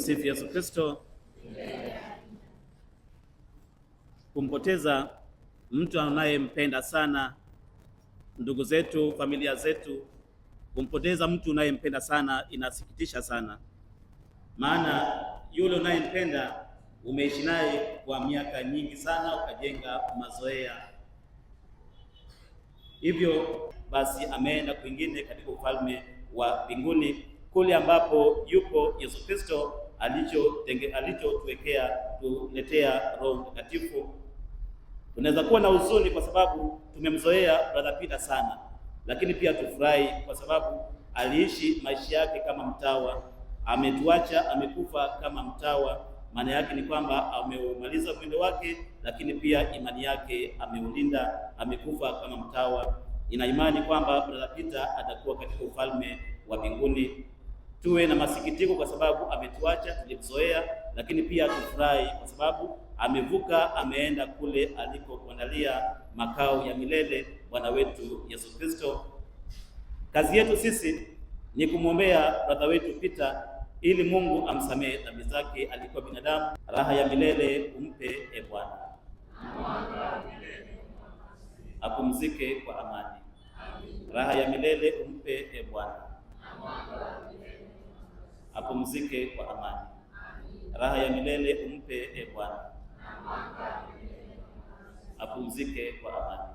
Tumsifu Yesu Kristo. Kumpoteza mtu anayempenda sana, ndugu zetu, familia zetu, kumpoteza mtu unayempenda sana inasikitisha sana, maana yule unayempenda umeishi naye kwa miaka nyingi sana, ukajenga mazoea, hivyo basi ameenda kwingine katika ufalme wa mbinguni, kule ambapo yupo Yesu Kristo alichotuwekea tuletea Roho Mtakatifu. Tunaweza kuwa na huzuni kwa sababu tumemzoea Brother Peter sana, lakini pia tufurahi kwa sababu aliishi maisha yake kama mtawa, ametuacha, amekufa kama mtawa. Maana yake ni kwamba ameumaliza mwendo wake, lakini pia imani yake ameulinda, amekufa kama mtawa. Ina imani kwamba Brother Peter atakuwa katika ufalme wa mbinguni. Tuwe na masikitiko kwa sababu ametuacha, tulimzoea, lakini pia tufurahi kwa sababu amevuka, ameenda kule alikokuandalia makao ya milele Bwana wetu Yesu Kristo. Kazi yetu sisi ni kumwombea brother wetu Peter ili Mungu amsamehe dhambi zake. Alikuwa binadamu. Raha ya milele umpe e Bwana, apumzike kwa amani. Raha ya milele umpe e Bwana, apumzike kwa amani. Raha ya milele umpe e Bwana, apumzike kwa amani.